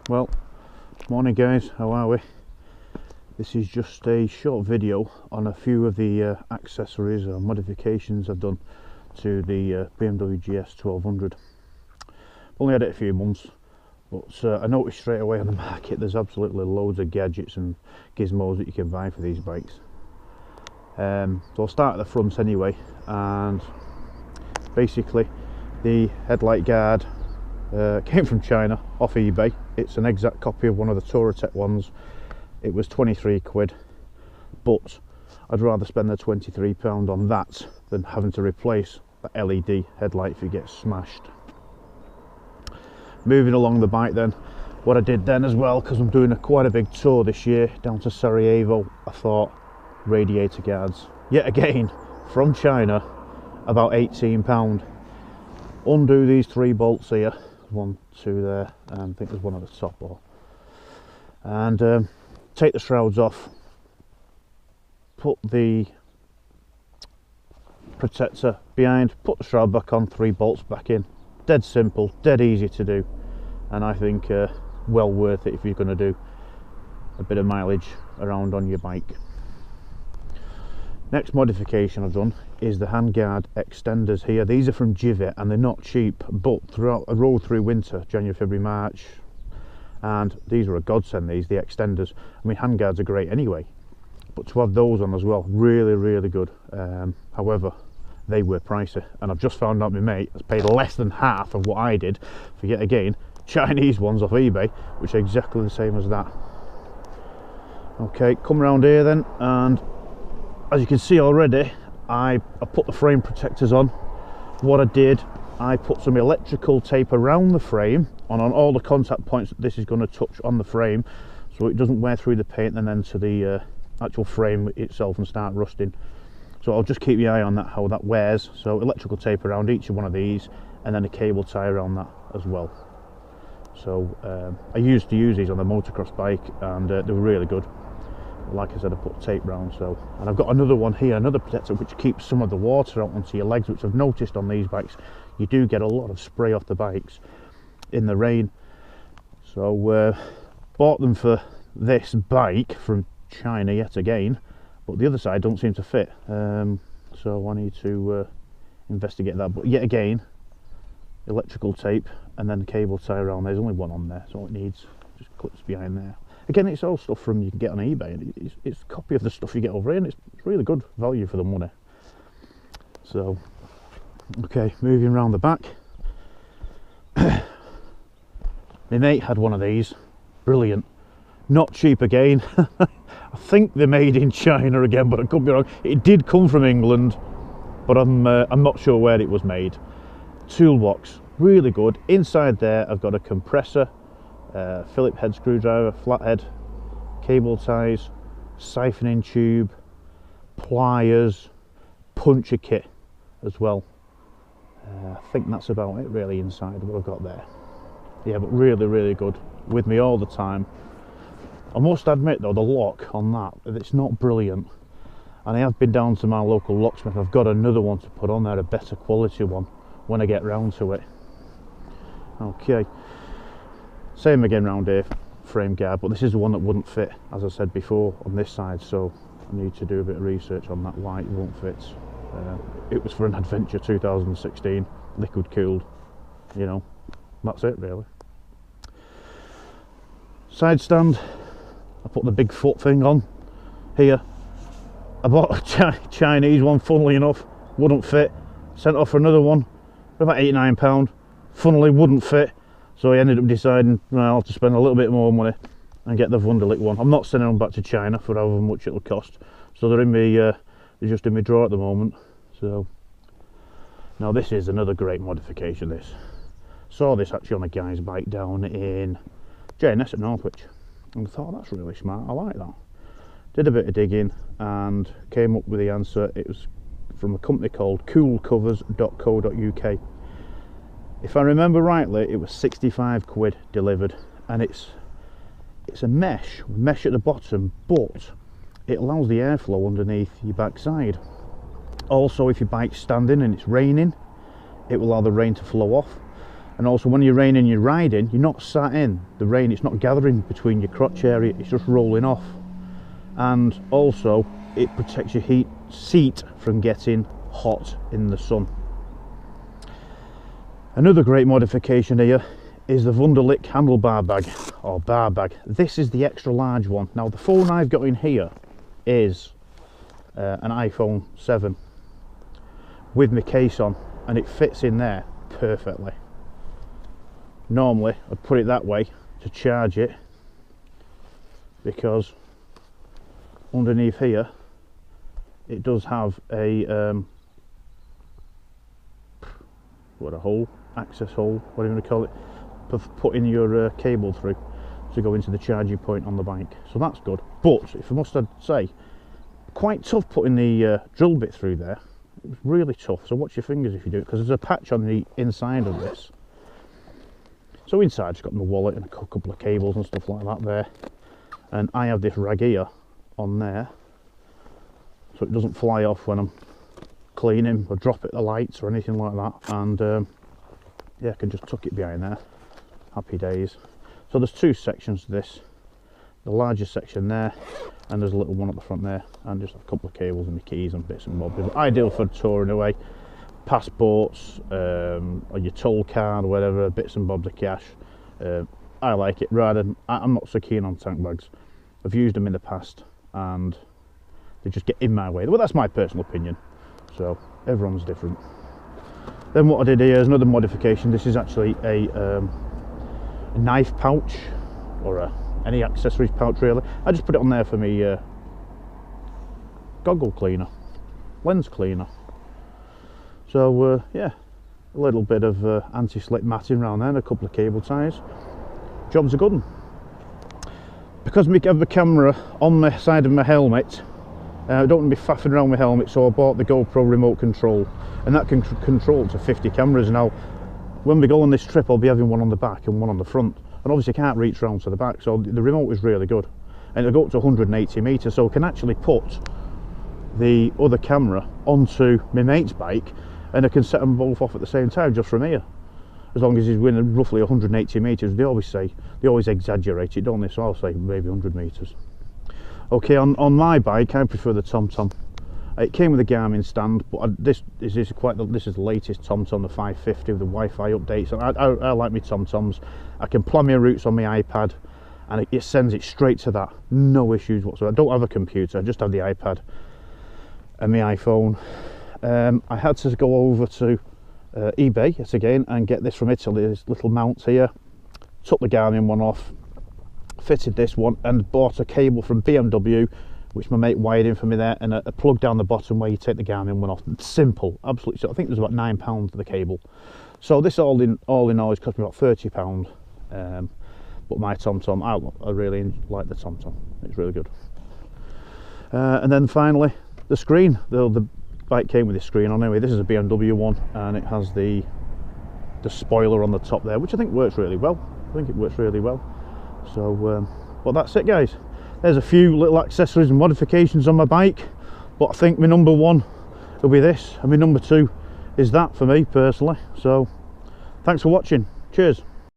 Well, morning guys, how are we? This is just a short video on a few of the accessories or modifications I've done to the BMW GS1200. I've only had it a few months, but I noticed straight away on the market there's absolutely loads of gadgets and gizmos that you can buy for these bikes. So I'll start at the front anyway, and basically the headlight guard came from China off eBay. It's an exact copy of one of the Touratech ones. It was 23 quid, but I'd rather spend the £23 on that than having to replace the LED headlight if it gets smashed. Moving along the bike then, what I did then as well, because I'm doing quite a big tour this year down to Sarajevo, I thought radiator guards, yet again from China, about £18. Undo these 3 bolts here, 1, 2 there, and I think there's one at the top, and take the shrouds off, put the protector behind, put the shroud back on, 3 bolts back in. Dead simple, dead easy to do, and I think well worth it if you're going to do a bit of mileage around on your bike. Next modification I've done is the Handguard Extenders here. These are from Givet and they're not cheap, but I rode through winter, January, February, March, and these were a godsend, the Extenders. I mean, handguards are great anyway, but to have those on as well, really good. However, they were pricey, and I've just found out my mate has paid less than half of what I did for, yet again, Chinese ones off eBay, which are exactly the same as that. Okay, come around here then, and as you can see already, I put the frame protectors on. What I did, I put some electrical tape around the frame on all the contact points that this is going to touch on the frame, so it doesn't wear through the paint and then to the actual frame itself and start rusting. So I'll just keep your eye on that, how that wears. So electrical tape around each one of these, and then a cable tie around that as well. So I used to use these on the motocross bike, and they were really good. Like I said, I put tape round, so, and I've got another one here, another protector which keeps some of the water out onto your legs, which I've noticed on these bikes you do get a lot of spray off the bikes in the rain. So bought them for this bike from China yet again, but the other side don't seem to fit, so I need to investigate that. But yet again, electrical tape and then cable tie around. There's only one on there, so all it needs just clips behind there. Again, it's all stuff from you can get on eBay. It's a copy of the stuff you get over here, and it's really good value for the money. So, okay, moving around the back. My mate had one of these, brilliant. Not cheap again. I think they're made in China again, but I could be wrong. It did come from England, but I'm not sure where it was made. Toolbox, really good. Inside there, I've got a compressor, Phillips head screwdriver, flathead, cable ties, siphoning tube, pliers, puncher kit as well. I think that's about it really inside what I've got there. Yeah, but really good, with me all the time. I must admit though, the lock on that, it's not brilliant, and I have been down to my local locksmith. I've got another one to put on there, a better quality one, when I get round to it. Okay, same again round here, frame guard, but this is the one that wouldn't fit, as I said before, on this side, so I need to do a bit of research on that, why it won't fit. It was for an Adventure 2016, liquid cooled, you know, that's it really. Side stand, I put the Bigfoot thing on here. I bought a Chinese one, funnily enough, wouldn't fit. Sent off for another one for about £8–9, funnily wouldn't fit. So I ended up deciding, well, I'll have to spend a little bit more money and get the Wunderlich one. I'm not sending them back to China for however much it'll cost. So they're in me, they're just in my drawer at the moment. So now this is another great modification. This saw this actually on a guy's bike down in JNS at Northwich, and I thought that's really smart. I like that. Did a bit of digging and came up with the answer. It was from a company called coolcovers.co.uk. If I remember rightly, it was 65 quid delivered, and it's a mesh at the bottom, but it allows the airflow underneath your backside. Also, if your bike's standing and it's raining, it will allow the rain to flow off. And also when you're raining, you're riding, you're not sat in the rain, it's not gathering between your crotch area, it's just rolling off. And also it protects your seat from getting hot in the sun. Another great modification here is the Wunderlich Handlebar Bag, or bar bag. This is the extra large one. Now the phone I've got in here is an iPhone 7 with my case on, and it fits in there perfectly. Normally I'd put it that way to charge it, because underneath here it does have a access hole, whatever you want to call it, for putting your cable through to go into the charging point on the bike. So that's good. But if I must say, quite tough putting the drill bit through there. It was really tough, so watch your fingers if you do it, because there's a patch on the inside of this. So inside it's got my wallet and a couple of cables and stuff like that there, and I have this rag here on there so it doesn't fly off when I'm cleaning or drop it at the lights or anything like that. And yeah, I can just tuck it behind there. Happy days. So there's two sections to this, the larger section there, and there's a little one at the front there, and just a couple of cables and the keys and bits and bobs. Ideal for touring away, passports, or your toll card or whatever, bits and bobs of cash. I like it. I'm not so keen on tank bags. I've used them in the past and they just get in my way. Well, that's my personal opinion, so everyone's different. Then what I did here is another modification. This is actually a knife pouch, or any accessories pouch really. I just put it on there for me goggle cleaner, lens cleaner. So yeah, a little bit of anti-slip matting around there and a couple of cable ties. Job's a good one. Because I have the camera on the side of my helmet, I don't want to be faffing around with helmet, so I bought the GoPro remote control, and that can control to 50 cameras. Now when we go on this trip, I'll be having one on the back and one on the front, and obviously I can't reach round to the back, so the remote is really good, and it'll go up to 180 metres, so I can actually put the other camera onto my mate's bike and I can set them both off at the same time just from here, as long as he's within roughly 180 metres. They always exaggerate it, don't they? So I'll say maybe 100 metres. Okay, on my bike I prefer the TomTom. It came with a Garmin stand, but this is the latest TomTom, the 550 with the Wi-Fi updates. And I like my TomToms. I can plan my routes on my iPad, and it sends it straight to that. No issues whatsoever. I don't have a computer, I just have the iPad and my iPhone. I had to go over to eBay yet again and get this from Italy, this little mount here. Took the Garmin one off, fitted this one, and bought a cable from BMW, which my mate wired in for me there, and a plug down the bottom where you take the Garmin one off. Simple, absolutely. So I think it was about £9 for the cable. So this all in all has cost me about £30. But my TomTom, I really like the TomTom. It's really good. And then finally, the screen. The bike came with this screen on anyway. This is a BMW one, and it has the spoiler on the top there, which I think works really well. I think it works really well. So well, that's it guys. There's a few little accessories and modifications on my bike, but I think my number one will be this, and my number two is that for me personally. So thanks for watching. Cheers.